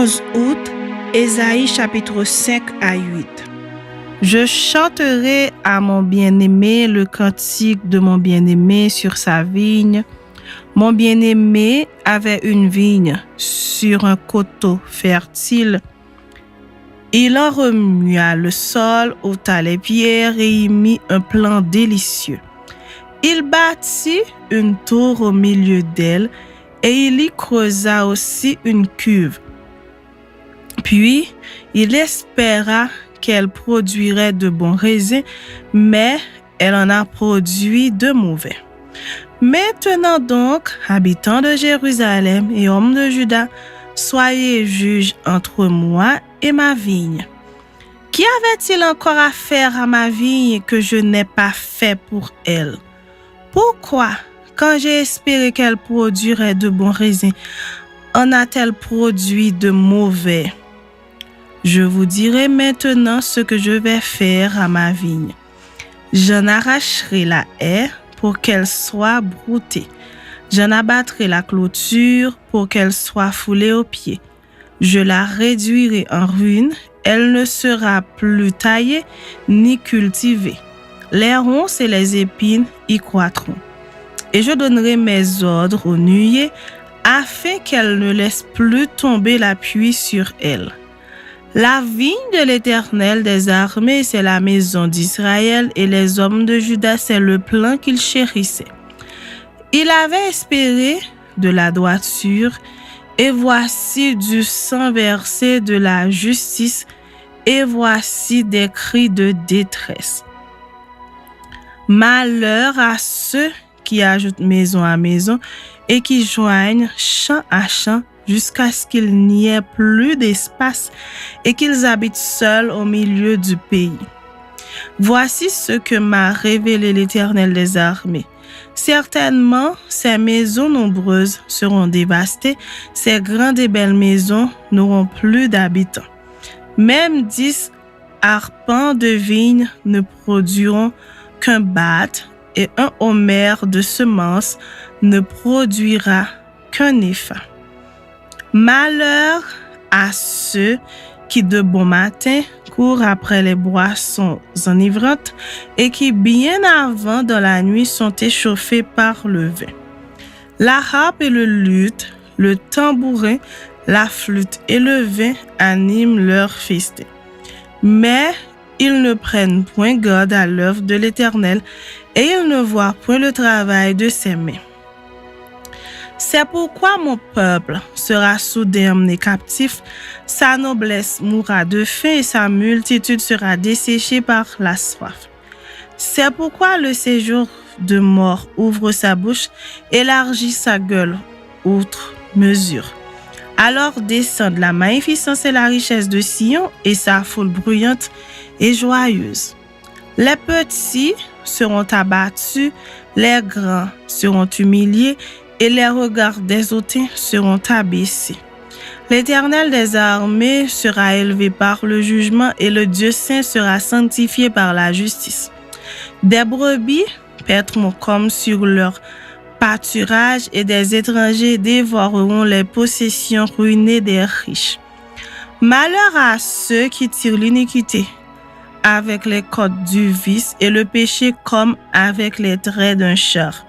11 août, Ésaïe chapitre 5 à 8. Je chanterai à mon bien-aimé le cantique de mon bien-aimé sur sa vigne. Mon bien-aimé avait une vigne sur un coteau fertile. Il en remua le sol, ôta les pierres et y mit un plan délicieux. Il bâtit une tour au milieu d'elle et il y creusa aussi une cuve. Puis, il espéra qu'elle produirait de bons raisins, mais elle en a produit de mauvais. Maintenant donc, habitants de Jérusalem et hommes de Juda, soyez juges entre moi et ma vigne. Qu'y avait-il encore à faire à ma vigne que je n'ai pas fait pour elle? Pourquoi, quand j'ai espéré qu'elle produirait de bons raisins, en a-t-elle produit de mauvais? Je vous dirai maintenant ce que je vais faire à ma vigne. J'en arracherai la haie pour qu'elle soit broutée. J'en abattrai la clôture pour qu'elle soit foulée aux pieds. Je la réduirai en ruine, elle ne sera plus taillée ni cultivée. Les ronces et les épines y croîtront. Et je donnerai mes ordres aux nuées afin qu'elle ne laisse plus tomber la pluie sur elle. La vigne de l'Éternel des armées, c'est la maison d'Israël, et les hommes de Juda, c'est le plan qu'il chérissait. Il avait espéré de la droiture, et voici du sang versé de la justice, et voici des cris de détresse. Malheur à ceux qui ajoutent maison à maison et qui joignent champ à champ jusqu'à ce qu'il n'y ait plus d'espace et qu'ils habitent seuls au milieu du pays. Voici ce que m'a révélé l'Éternel des armées. Certainement, ces maisons nombreuses seront dévastées, ces grandes et belles maisons n'auront plus d'habitants. Même 10 arpents de vigne ne produiront qu'un batte, et un homère de semences ne produira qu'un épha. Malheur à ceux qui de bon matin courent après les boissons enivrantes et qui bien avant dans la nuit sont échauffés par le vin. La harpe et le luth, le tambourin, la flûte et le vin animent leur festin. Mais ils ne prennent point garde à l'œuvre de l'Éternel et ils ne voient point le travail de ses mains. C'est pourquoi mon peuple sera soudain emmené captif, sa noblesse mourra de faim et sa multitude sera desséchée par la soif. C'est pourquoi le séjour de mort ouvre sa bouche, élargit sa gueule outre mesure. Alors descendent la magnificence et la richesse de Sion et sa foule bruyante et joyeuse. Les petits seront abattus, les grands seront humiliés et les regards des hautains seront abaissés. L'Éternel des armées sera élevé par le jugement et le Dieu saint sera sanctifié par la justice. Des brebis paîtront comme sur leur pâturage et des étrangers dévoreront les possessions ruinées des riches. Malheur à ceux qui tirent l'iniquité avec les cordes du vice et le péché comme avec les traits d'un char,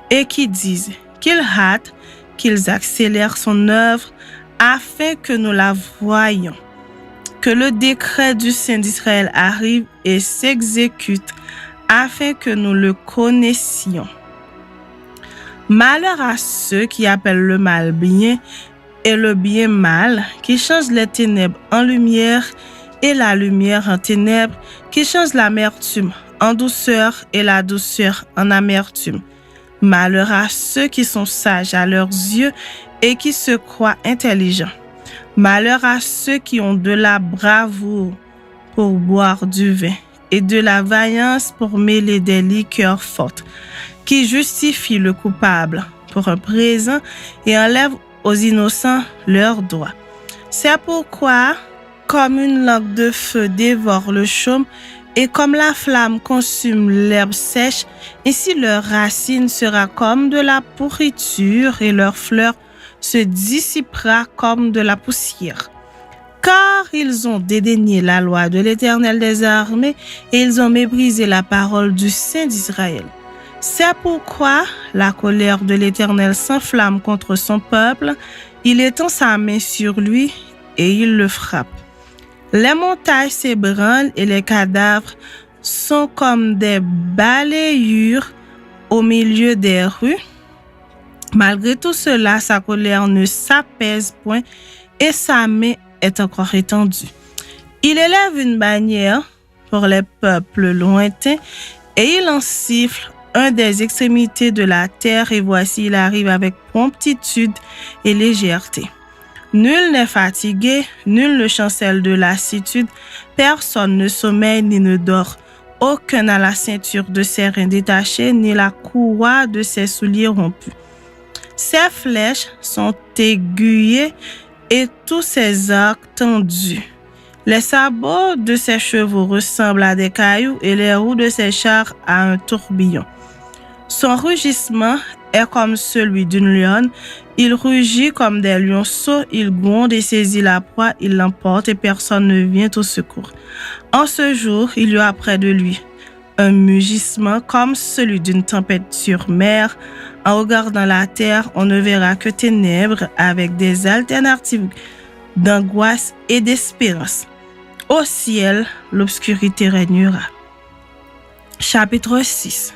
et qui disent qu'ils hâtent, qu'ils accélèrent son œuvre afin que nous la voyions, que le décret du Saint d'Israël arrive et s'exécute afin que nous le connaissions. Malheur à ceux qui appellent le mal bien et le bien mal, qui changent les ténèbres en lumière et la lumière en ténèbres, qui changent l'amertume en douceur et la douceur en amertume. Malheur à ceux qui sont sages à leurs yeux et qui se croient intelligents. Malheur à ceux qui ont de la bravoure pour boire du vin et de la vaillance pour mêler des liqueurs fortes, qui justifient le coupable pour un présent et enlèvent aux innocents leurs droits. C'est pourquoi, comme une langue de feu dévore le chaume, et comme la flamme consume l'herbe sèche, ainsi leur racine sera comme de la pourriture et leurs fleurs se dissipera comme de la poussière. Car ils ont dédaigné la loi de l'Éternel des armées et ils ont méprisé la parole du Saint d'Israël. C'est pourquoi la colère de l'Éternel s'enflamme contre son peuple, il étend sa main sur lui et il le frappe. Les montagnes s'ébranlent et les cadavres sont comme des balayures au milieu des rues. Malgré tout cela, sa colère ne s'apaise point et sa main est encore étendue. Il élève une bannière pour les peuples lointains et il en siffle un des extrémités de la terre et voici il arrive avec promptitude et légèreté. Nul n'est fatigué, nul ne chancelle de lassitude, personne ne sommeille ni ne dort. Aucun n'a la ceinture de ses reins détachée, ni la courroie de ses souliers rompue. Ses flèches sont aiguillées et tous ses arcs tendus. Les sabots de ses chevaux ressemblent à des cailloux et les roues de ses chars à un tourbillon. Son rugissement est comme celui d'une lionne. Il rugit comme des lionceaux, il gronde et saisit la proie, il l'emporte et personne ne vient au secours. En ce jour, il y aura près de lui un mugissement comme celui d'une tempête sur mer. En regardant la terre, on ne verra que ténèbres avec des alternatives d'angoisse et d'espérance. Au ciel, l'obscurité régnera. Chapitre 6.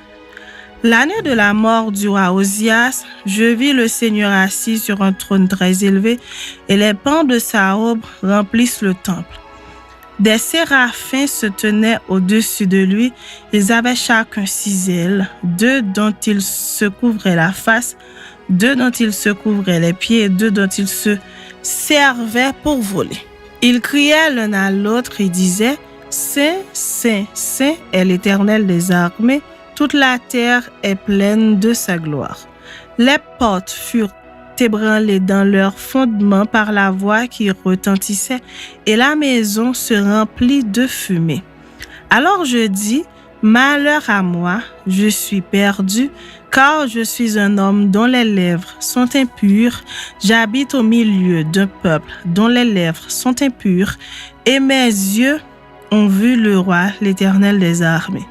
L'année de la mort du roi Osias, je vis le Seigneur assis sur un trône très élevé et les pans de sa robe remplissent le temple. Des séraphins se tenaient au-dessus de lui. Ils avaient chacun 6 ailes, 2 dont ils se couvraient la face, 2 dont ils se couvraient les pieds et 2 dont ils se servaient pour voler. Ils criaient l'un à l'autre et disaient « Saint, Saint, Saint est l'Éternel des armées, toute la terre est pleine de sa gloire. » Les portes furent ébranlées dans leurs fondements par la voix qui retentissait et la maison se remplit de fumée. Alors je dis, malheur à moi, je suis perdu, car je suis un homme dont les lèvres sont impures, j'habite au milieu d'un peuple dont les lèvres sont impures, et mes yeux ont vu le roi, l'Éternel des armées.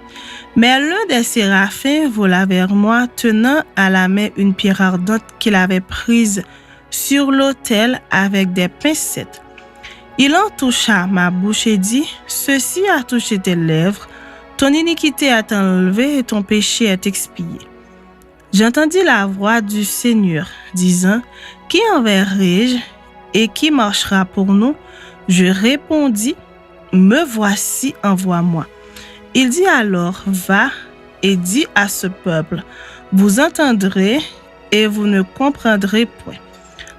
Mais l'un des séraphins vola vers moi, tenant à la main une pierre ardente qu'il avait prise sur l'autel avec des pincettes. Il en toucha ma bouche et dit, « Ceci a touché tes lèvres, ton iniquité est enlevée et ton péché est expié. » J'entendis la voix du Seigneur disant, « Qui enverrai-je et qui marchera pour nous? » Je répondis, « Me voici, envoie-moi. » Il dit alors, « Va et dis à ce peuple, vous entendrez et vous ne comprendrez point.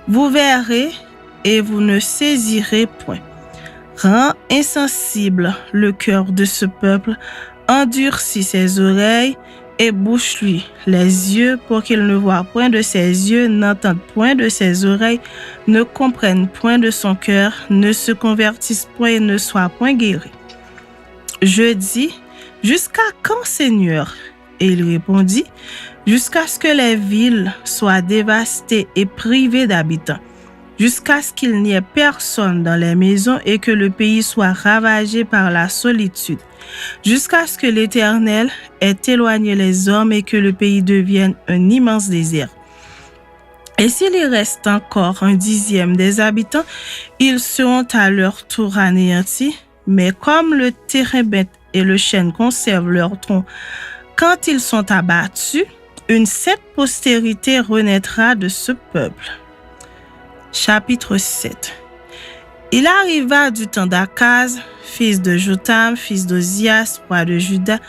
Vous verrez et vous ne saisirez point. Rends insensible le cœur de ce peuple, endurcis ses oreilles et bouche-lui les yeux pour qu'il ne voie point de ses yeux, n'entende point de ses oreilles, ne comprenne point de son cœur, ne se convertisse point et ne soit point guéri. » Je dis, « Jusqu'à quand, Seigneur? » Et il répondit, « Jusqu'à ce que les villes soient dévastées et privées d'habitants, jusqu'à ce qu'il n'y ait personne dans les maisons et que le pays soit ravagé par la solitude, jusqu'à ce que l'Éternel ait éloigné les hommes et que le pays devienne un immense désert. Et s'il y reste encore 1/10 des habitants, ils seront à leur tour anéantis. Mais comme le térébinthe et le chêne conservent leur tronc quand ils sont abattus, une 7e postérité renaîtra de ce peuple. » Chapitre 7. Il arriva du temps d'Akaz, fils de Jotam, fils d'Ozias, roi de Juda,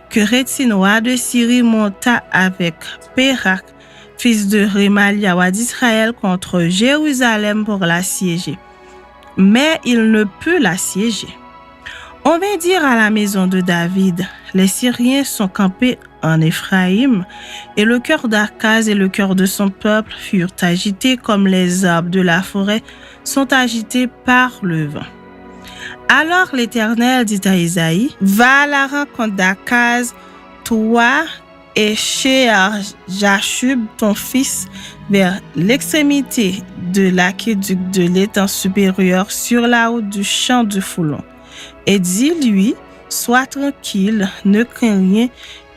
que Rétine, roi de Syrie, monta avec Pérak, fils de Rémalia, roi d'Israël, contre Jérusalem pour l'assiéger. Mais il ne put l'assiéger. On vint dire à la maison de David, les Syriens sont campés en Éphraïm, et le cœur d'Akaz et le cœur de son peuple furent agités comme les arbres de la forêt sont agités par le vent. Alors l'Éternel dit à Isaïe, va à la rencontre d'Akaz, toi et Shear-Jashub ton fils vers l'extrémité de l'aqueduc de l'étang supérieur sur la route du champ du Foulon. Et dis-lui, sois tranquille, ne crains rien,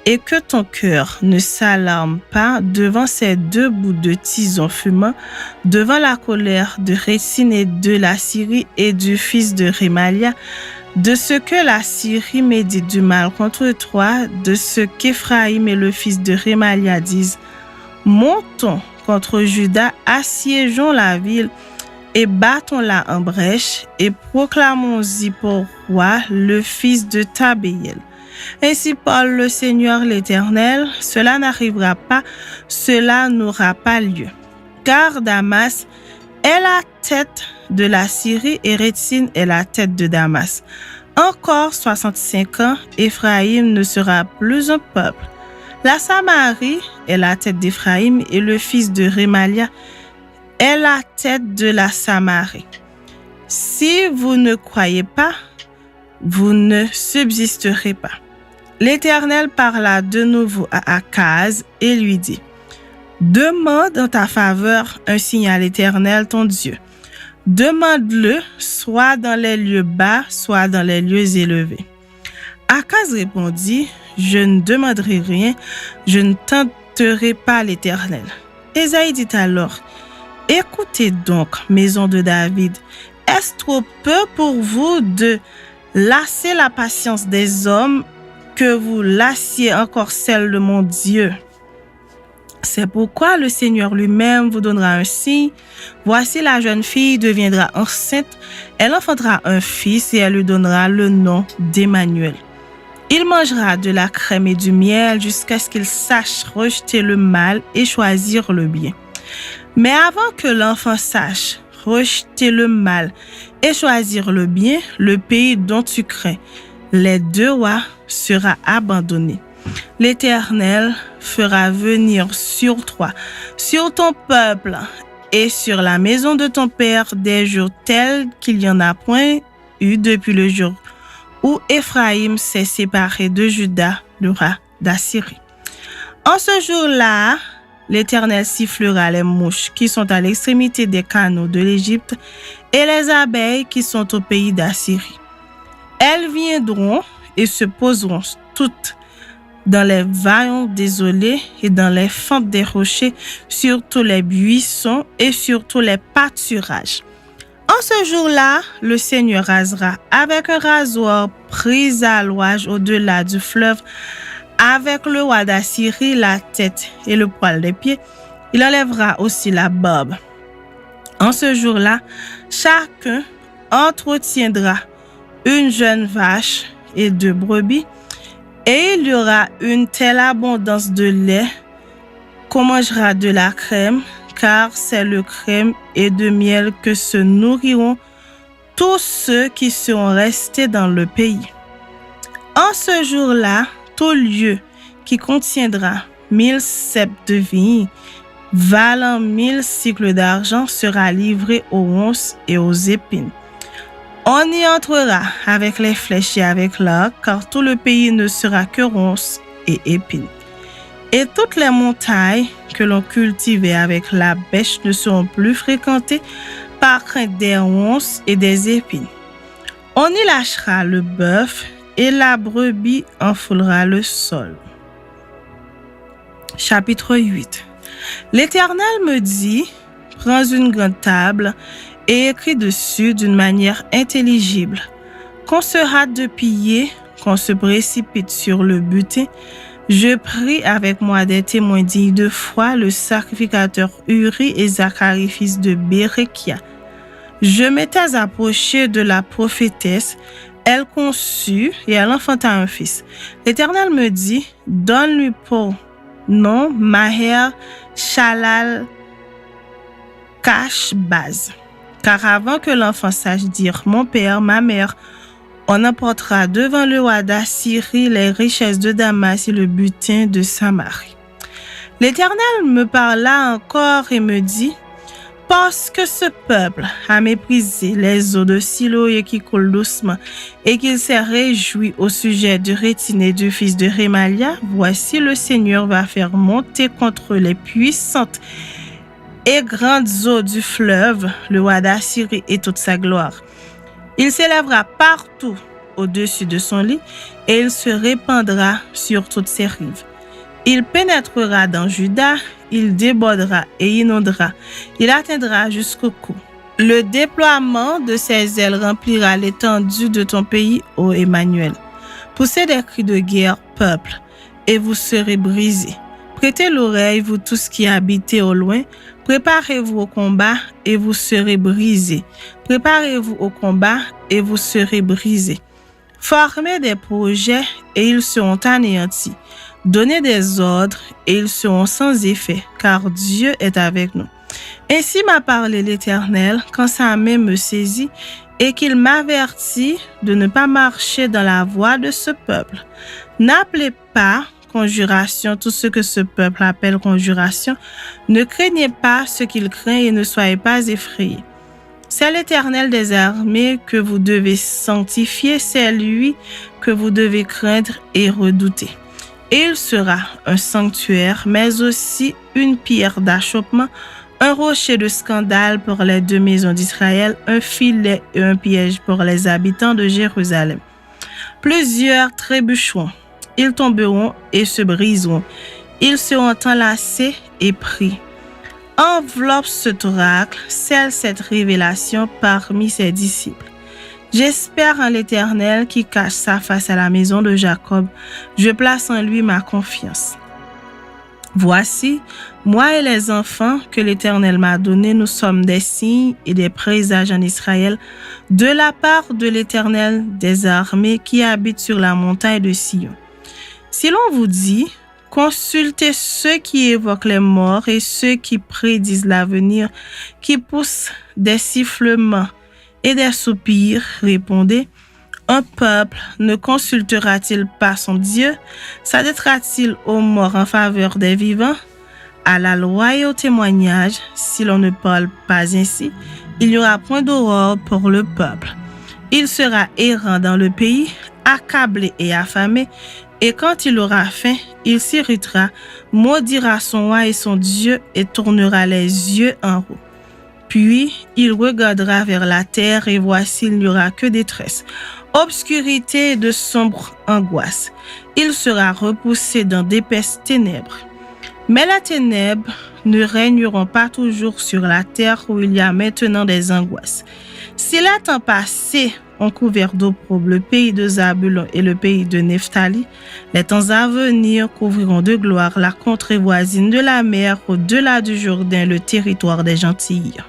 et que ton cœur ne s'alarme pas devant ces 2 bouts de tison fumant, devant la colère de Rétine et de la Syrie et du fils de Rémalia, de ce que la Syrie médite du mal contre toi, de ce qu'Éphraïm et le fils de Rémalia disent. Montons contre Juda, assiégeons la ville et battons-la en brèche et proclamons-y pour roi le fils de Tabéel. Ainsi parle le Seigneur l'Éternel, cela n'arrivera pas, cela n'aura pas lieu. Car Damas est la tête de la Syrie et Rétine est la tête de Damas. Encore 65 ans, Éphraïm ne sera plus un peuple. La Samarie est la tête d'Éphraïm et le fils de Rémalia est la tête de la Samarie. Si vous ne croyez pas, vous ne subsisterez pas. L'Éternel parla de nouveau à Akaz et lui dit, demande en ta faveur un signe à l'Éternel ton Dieu. Demande-le soit dans les lieux bas, soit dans les lieux élevés. Akaz répondit, je ne demanderai rien, je ne tenterai pas l'Éternel. Ésaïe dit alors, écoutez donc, maison de David, est-ce trop peu pour vous de lasser la patience des hommes que vous lassiez encore celle de mon Dieu? C'est pourquoi le Seigneur lui-même vous donnera un signe. Voici la jeune fille deviendra enceinte, elle enfantera un fils et elle lui donnera le nom d'Emmanuel. Il mangera de la crème et du miel jusqu'à ce qu'il sache rejeter le mal et choisir le bien. Mais avant que l'enfant sache rejeter le mal et choisir le bien, le pays dont tu crains les 2 rois sera abandonné. L'Éternel fera venir sur toi, sur ton peuple et sur la maison de ton père des jours tels qu'il n'y en a point eu depuis le jour où Éphraïm s'est séparé de Juda, le roi d'Assyrie. En ce jour-là, l'Éternel sifflera les mouches qui sont à l'extrémité des canaux de l'Égypte et les abeilles qui sont au pays d'Assyrie. Elles viendront et se poseront toutes dans les vallons désolés et dans les fentes des rochers, sur tous les buissons et sur tous les pâturages. En ce jour-là, le Seigneur rasera avec un rasoir pris à l'ouage au-delà du fleuve, avec le roi d'Assyrie la tête et le poil des pieds. Il enlèvera aussi la barbe. En ce jour-là, chacun entretiendra une jeune vache et 2 brebis, et il y aura une telle abondance de lait qu'on mangera de la crème, car c'est le crème et de miel que se nourriront tous ceux qui seront restés dans le pays. En ce jour-là, tout lieu qui contiendra 1000 ceps de vigne, valant 1000 cycles d'argent, sera livré aux ronces et aux épines. On y entrera avec les flèches et avec l'arc, car tout le pays ne sera que ronces et épines. Et toutes les montagnes que l'on cultivait avec la bêche ne seront plus fréquentées par crainte des ronces et des épines. On y lâchera le bœuf et la brebis enfoulera le sol. Chapitre 8. L'Éternel me dit, prends une grande table et écrit dessus d'une manière intelligible, qu'on se hâte de piller, qu'on se précipite sur le butin. Je pris avec moi des témoins dignes de foi, le sacrificateur Uri et Zacharie fils de Bérekia. Je m'étais approché de la prophétesse, elle conçut et elle enfanta un fils. L'Éternel me dit, donne-lui pour nom Maher Shalal Kashbaz. Car avant que l'enfant sache dire mon père, ma mère, on emportera devant le roi d'Assyrie les richesses de Damas et le butin de Samarie. L'Éternel me parla encore et me dit, Parce que ce peuple a méprisé les eaux de Siloé qui coulent doucement et qu'il s'est réjoui au sujet du rétiné du fils de Rémalia, voici le Seigneur va faire monter contre les puissantes et grandes eaux du fleuve le roi d'Assyrie et toute sa gloire. Il s'élèvera partout au-dessus de son lit et il se répandra sur toutes ses rives. Il pénétrera dans Juda, il débordera et inondera, il atteindra jusqu'au cou. Le déploiement de ses ailes remplira l'étendue de ton pays, ô Emmanuel. Poussez des cris de guerre, peuple, et vous serez brisés. Prêtez l'oreille, vous tous qui habitez au loin, préparez-vous au combat et vous serez brisés. Préparez-vous au combat et vous serez brisés. Formez des projets et ils seront anéantis. Donnez des ordres et ils seront sans effet, car Dieu est avec nous. Ainsi m'a parlé l'Éternel quand sa main me saisit et qu'il m'avertit de ne pas marcher dans la voie de ce peuple. N'appelez pas conjuration tout ce que ce peuple appelle conjuration. Ne craignez pas ce qu'il craint et ne soyez pas effrayés. C'est l'Éternel des armées que vous devez sanctifier, c'est lui que vous devez craindre et redouter. Et il sera un sanctuaire, mais aussi une pierre d'achoppement, un rocher de scandale pour les deux maisons d'Israël, un filet et un piège pour les habitants de Jérusalem. Plusieurs trébucheront, ils tomberont et se briseront, ils seront enlacés et pris. Enveloppe cet oracle, scelle cette révélation parmi ses disciples. J'espère en l'Éternel qui cache sa face à la maison de Jacob. Je place en lui ma confiance. Voici, moi et les enfants que l'Éternel m'a donnés, nous sommes des signes et des présages en Israël de la part de l'Éternel des armées qui habite sur la montagne de Sion. Si l'on vous dit, consultez ceux qui évoquent les morts et ceux qui prédisent l'avenir, qui poussent des sifflements et des soupirs, répondez, un peuple ne consultera-t-il pas son Dieu? S'arrêtera-t-il aux morts en faveur des vivants? À la loi et au témoignage, si l'on ne parle pas ainsi, il n'y aura point d'aurore pour le peuple. Il sera errant dans le pays, accablé et affamé, et quand il aura faim, il s'irritera, maudira son roi et son Dieu et tournera les yeux en haut. Puis il regardera vers la terre et voici il n'y aura que détresse, obscurité et de sombres angoisses. Il sera repoussé dans d'épaisses ténèbres. Mais les ténèbres ne régneront pas toujours sur la terre où il y a maintenant des angoisses. Si les temps passés ont couvert d'opprobre le pays de Zabulon et le pays de Nephtali, les temps à venir couvriront de gloire la contrée voisine de la mer au-delà du Jourdain, le territoire des Gentilles.